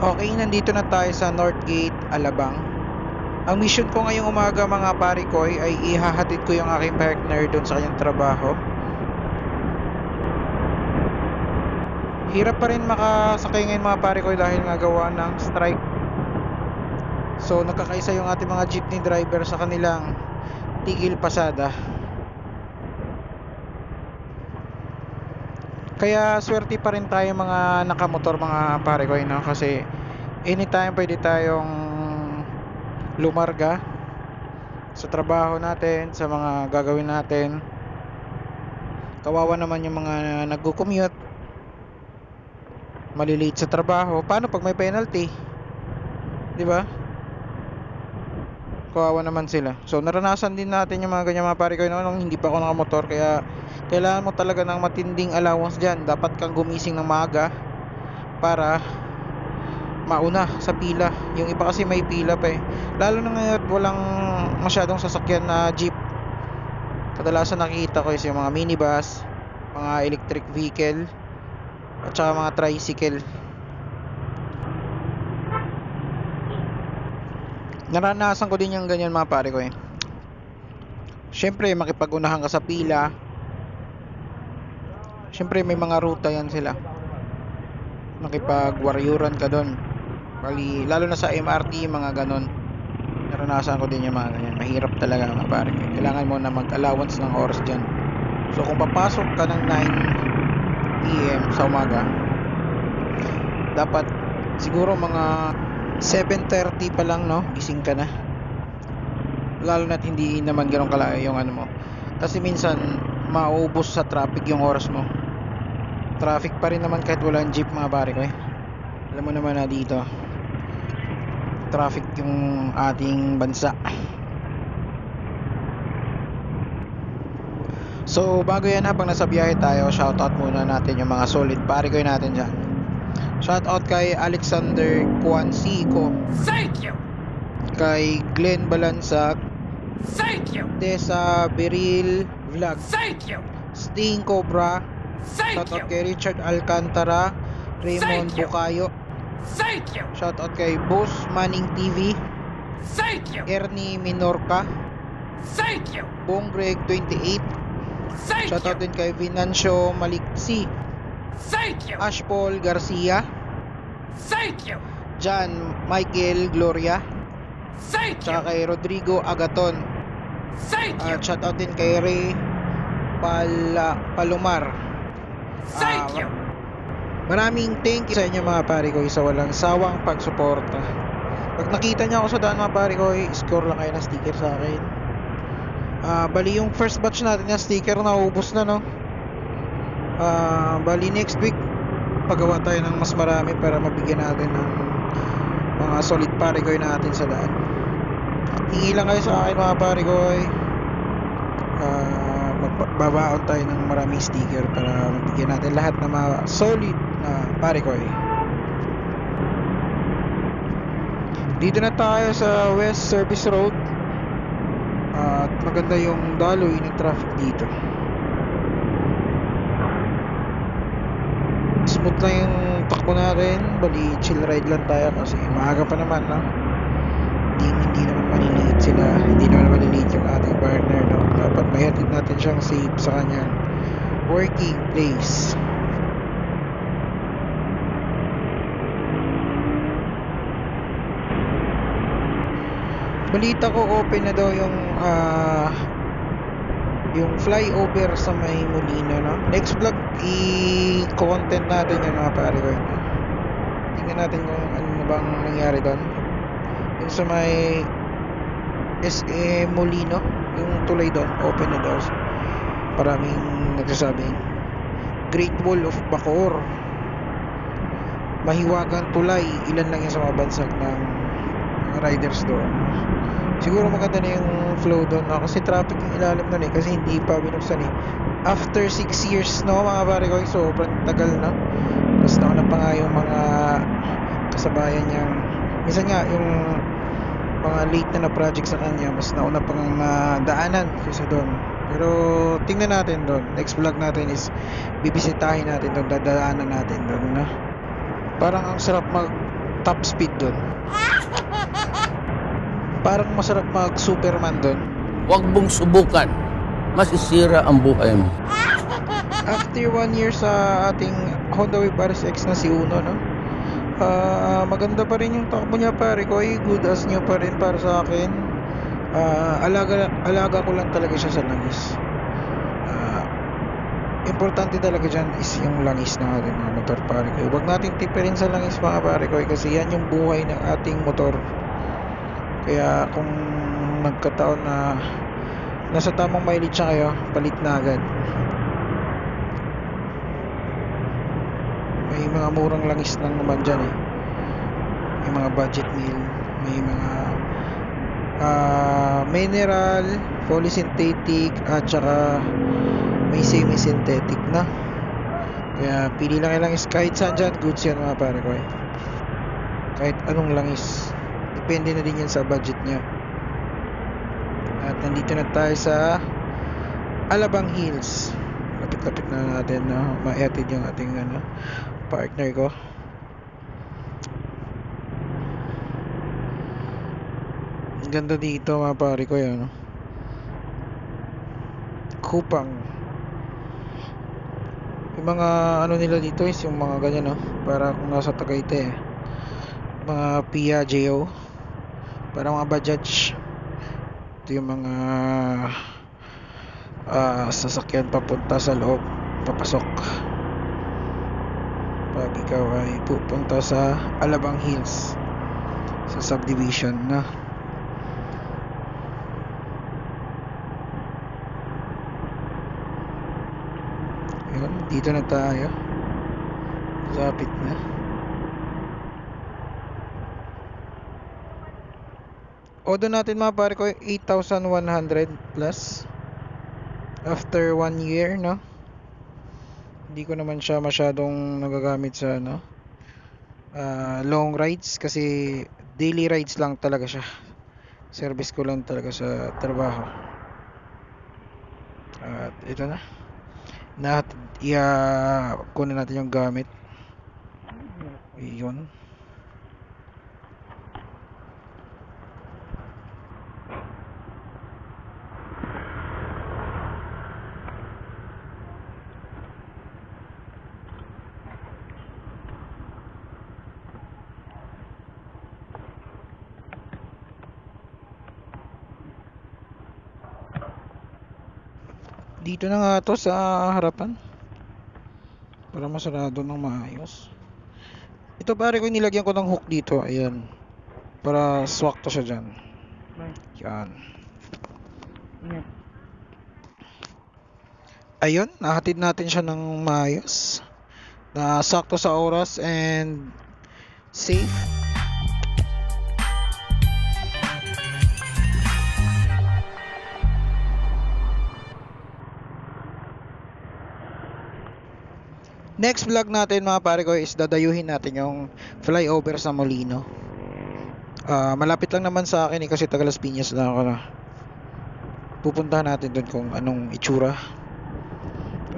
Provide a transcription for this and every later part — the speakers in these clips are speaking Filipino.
Okay, nandito na tayo sa Northgate, Alabang. Ang mission ko ngayong umaga mga pare ko ay ihahatid ko yung aking partner doon sa kanyang trabaho. Hirap pa rin makasakay ngayon mga pare ko dahil nga gawa ng strike. So nagkakaisa yung ating mga jeepney driver sa kanilang tigil pasada. Kaya swerte pa rin tayo mga nakamotor mga pare ko, no? Kasi anytime pwede tayong lumarga sa trabaho natin, sa mga gagawin natin. Kawawa naman yung mga nagko-commute, malilate sa trabaho. Paano pag may penalty? 'Di ba? Kawawa naman sila. So naranasan din natin yung mga ganyan mga pare ko nung hindi pa ako nakamotor, kaya kailangan mo talaga ng matinding allowance diyan. Dapat kang gumising ng maaga para mauna sa pila. Yung iba kasi may pila pa eh. Lalo na ngayon walang masyadong sasakyan na jeep. Kadalasan nakikita ko is yung mga minibus, mga electric vehicle, at saka mga tricycle. Naranasan ko din yung ganyan mga pare ko eh. Siyempre makipag-unahan ka sa pila. Siyempre may mga ruta yan sila. Makipag-waryuran ka doon. Bali, lalo na sa MRT, mga ganon. Naranasan ko din yung mga ganyan. Mahirap talaga mga pare ko. Kailangan mo na mag-allowance ng oras dyan. So kung papasok ka ng 9 PM sa umaga, dapat siguro mga 7:30 pa lang, no? Gising ka na. Lalo na't hindi naman ganoon kalayo yung ano mo. Kasi minsan mauubos sa traffic yung oras mo. Traffic pa rin naman kahit walang jeep mga pare ko eh. Alam mo naman na dito traffic yung ating bansa. So bago yan, habang nasa biyahe tayo, shoutout muna natin yung mga solid pare ko natin dyan. Shoutout kay Alexander Cuancico. Thank you. Kay Glenn Balansag. Thank you. Tessa Beril Vlog. Thank you. Sting Cobra. Thank Shoutout you. kay Richard Alcantara. Raymond Thank you. Bukayo. Thank you. Shoutout kay Boss Manning TV. Thank you. Ernie Minorca. Thank you. Bong Greg 28. Thank Shoutout you. din kay Vinancio Maliksi. Thank you. Ash Paul Garcia. Thank you. John Michael Gloria. Thank you. Tsaka kay Rodrigo Agaton. Thank you. At shoutout din kay Ray Palomar. Thank you. Maraming thank you sa inyo mga pare ko sa walang sawang pagsuporta. Pag nakita niyo ako sa daan mga pare ko, score lang kayo ng sticker sa akin. Bali yung first batch natin ng sticker naubos na, no? Bali next week paggawa tayo ng mas marami para mabigyan natin ng mga solid pare ko natin sa daan. Hingi lang kayo sa akin mga pare ko. Magbabaon tayo ng maraming sticker para mabigyan natin lahat ng mga solid na pare ko. Dito na tayo sa West Service Road. At maganda yung daloy ng traffic dito. Smooth lang yung takbo natin. Bali chill ride lang tayo kasi maaga pa naman, no? Hindi naman maliliit sila. Hindi naman maliliit yung ating partner, no? Dapat mahatid natin siyang safe sa kanyang working place. Balita ko open na daw yung flyover sa may Molino, no? Next vlog i-content natin yung mga pare ko. Tingnan natin kung ano na bang nangyari doon. Yung sa may SM Molino, yung tulay doon open na daw. Maraming nagsasabing Great Wall of Bacoor, mahiwagang tulay, ilan lang yung sa mga bansag ng mga riders doon. Siguro maganda na yung flow doon, no? Kasi traffic yung ilalim doon kasi hindi pa binuksan after 6 years, no mga pare ko, sobrang tagal na. Mas nauna pa nga yung mga kasabayan niya. Minsan nga yung mga late na project sa kanya, mas nauna pang daanan kaysa doon. Pero tingnan natin doon. Next vlog natin is bibisitahin natin doon, dadaanan natin doon, no? Parang ang sarap top speed dun. Parang masarap mag Superman dun. Huwag mong subukan. Masisira ang buhay mo. After 1 year sa ating Honda Wave RSX na si Uno, no? Maganda pa rin yung takbo niya, pare ko. Good as new pa rin para sa akin. Alaga ko lang talaga siya sa langis. Importante talaga dyan is yung langis ng ating mga motor, pare ko. Huwag natin tipirin sa langis, mga pare ko, kasi yan yung buhay ng ating motor. Kaya kung nagkataon na nasa tamang mileage siya kayo, palit na agad. May mga murang langis lang naman dyan eh. May mga budget meal, may mga mineral, polysynthetic, at saka may semi-synthetic na. Kaya pili lang yung langis. Kahit saan dyan, goods yan, mga pare ko eh. Kahit anong langis, depende na din yan sa budget nya. At nandito na tayo sa Alabang Hills. Lapit-lapit na natin na ma-edit yung ating partner ko. Ang ganda dito, mga pare ko yan. Kupang. Yung mga nila dito is yung mga ganyan, no? Para kung nasa Tagaytay eh. Mga Piaggio. Para mga Bajaj. Ito yung mga sasakyan papunta sa loob, papasok pag ikaw ay pupunta sa Alabang Hills, sa subdivision na. Yun, dito na tayo, lapit na. Odo natin, mga pare ko, 8,100 plus after 1 year, no? Hindi ko naman siya masyadong nagagamit sa long rides, kasi daily rides lang talaga siya. Service ko lang talaga sa trabaho. At ito na. Kunin natin yung gamit. Yun. Dito na nga to sa harapan, para masarado ng maayos. Ito, pare ko, nilagyan ko ng hook dito. Ayan, para swak to siya dyan. Yan. Ayun, nahatid natin siya ng maayos, na sakto sa oras and safe. Next vlog natin, mga pare ko, is dadayuhin natin yung flyover sa Molino. Malapit lang naman sa akin kasi taga Las Piñas lang ako na. Pupuntahan natin doon kung anong itsura,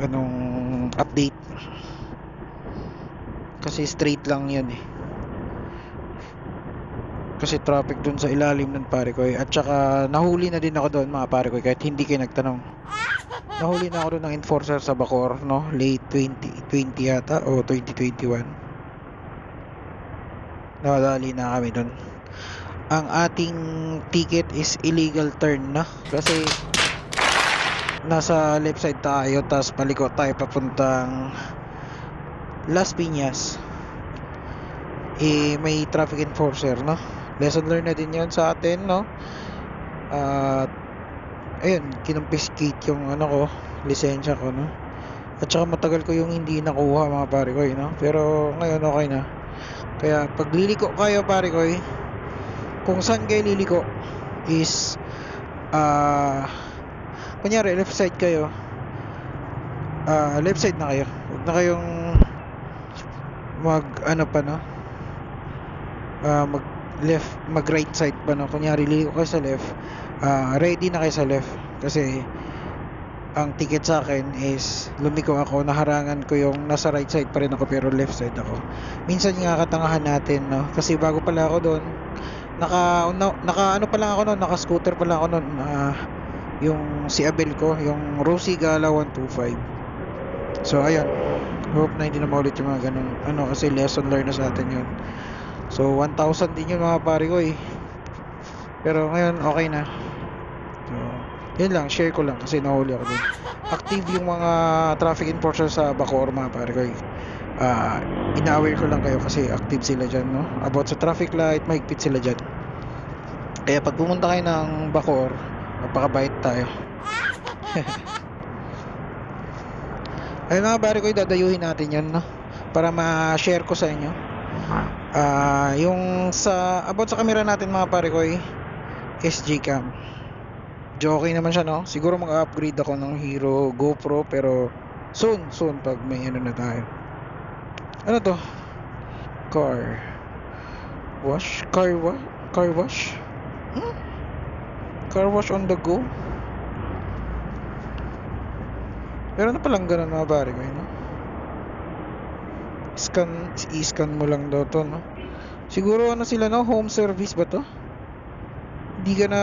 anong update, kasi straight lang yan eh. Kasi traffic doon sa ilalim ng, pare ko eh. At saka nahuli na din ako doon, mga pare ko, kahit hindi kayo nagtanong. Nahuli na ako doon ng enforcer sa Bacoor, no? Late 2020 yata o 2021. Nakadali na kami doon. Ang ating ticket is illegal turn na, kasi nasa left side tayo, tapos paliko tayo papuntang Las Piñas. May traffic enforcer, no? Lesson learned na din yan sa atin, no? Ayun, kinumpiskate yung lisensya ko, no? At saka matagal ko yung hindi nakuha, mga pare ko, no? Pero ngayon okay na. Kaya pag liliko kayo, pare ko, kung saan kayo liliko is kunyari left side kayo, left side na kayo. Huwag na kayong mag right side pa, no? Kunyari liliko kayo sa left, ready na kayo sa left, kasi ang ticket sa akin is lumiko ako, naharangan ko yung nasa right side pa rin ako pero left side ako. Minsan nga katangahan natin, no? Kasi bago pala ako doon, naka ano pa lang ako noon, naka scooter pa lang ako noon, yung si Abel ko, yung Rosie Gala 125. So ayun, hope na hindi na maulit yung mga ganun ano, kasi lesson learned na sa atin yun. So 1,000 din yun mga pare ko eh, pero ngayon okay na. So yun lang, share ko lang kasi nahuli ako din. Active yung mga traffic enforcer sa Bacoor mga pare ko eh. Ina-aware ko lang kayo kasi active sila dyan, no? About sa traffic light, mahigpit sila dyan. Kaya pag pumunta kayo ng Bacoor, magpakabait tayo. Ay mga pare ko, dadayuhin natin yan, no? Para ma-share ko sa inyo. Yung sa about sa camera natin mga pare ko eh, SG cam. Okay naman siya, no? Siguro mag-upgrade ako ng Hero GoPro, pero soon pag may ano na tayo. Ano to? Car wash? Car wash? Car wash on the go? Pero ano palang ganun mga pare ko, no? I-scan mo lang daw to, no? Siguro ano sila, no? Home service ba to? Hindi ka na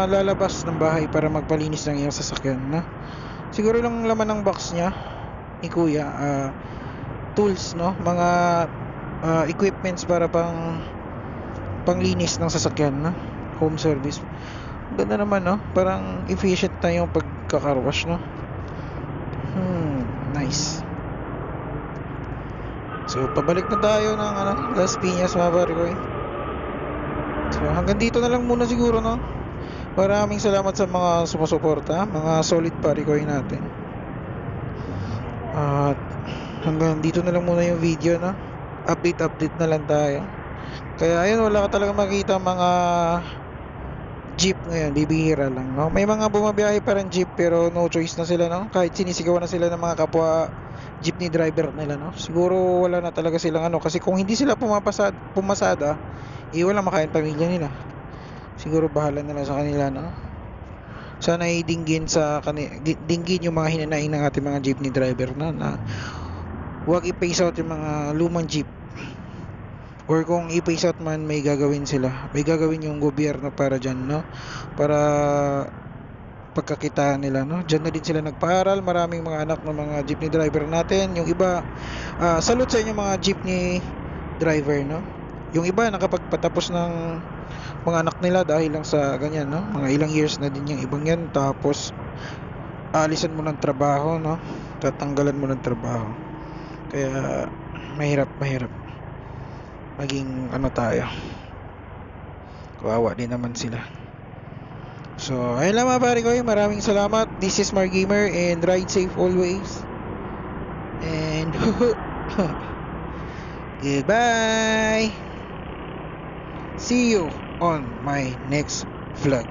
lalabas ng bahay para magpalinis ng iyong sasakyan, no? Siguro lang laman ng box niya ni kuya, tools, no? Mga equipments para panglinis ng sasakyan, no? Home service. Ganda naman, no? Parang efficient na yung pagkakarwash, no? Nice. So pabalik na tayo ng Las Piñas mga pare ko eh. So hanggang dito na lang muna siguro, no? Maraming salamat sa mga sumusuporta, mga solid pare ko natin. At hanggang dito na lang muna yung video, no? Update na lang tayo. Kaya ayun, wala ka talaga makita mga jeep ngayon, bibihira lang, no? May mga bumabiyahe pa rin jeep pero no choice na sila, no? Kahit sinisigawan na sila ng mga kapwa jeepney driver nila, no? Siguro wala na talaga silang kasi kung hindi sila pumasada, walang makain pamilya nila. Siguro bahala na lang sa kanila, no? Sana dinggin yung mga hinanaing ng ating mga jeepney driver na huwag i-phase out yung mga lumang jeep. Or kung i-phase out man, may gagawin sila. May gagawin yung gobyerno para dyan, no? Para pagkakitaan nila, no? Dyan na din sila nagpaaral. Maraming mga anak ng mga jeepney driver natin. Yung iba, salute sa inyo mga jeepney driver, no? Yung iba nakapagpatapos ng mga anak nila dahil lang sa ganyan, no? Mga ilang years na din yung ibang yan. Tapos alisan mo ng trabaho, no? Tatanggalan mo ng trabaho. Kaya mahirap maging tayo. Kawawa din naman sila. So ayun lang mga pare ko, maraming salamat. This is Mar Gamer and ride safe always. And goodbye. See you on my next vlog.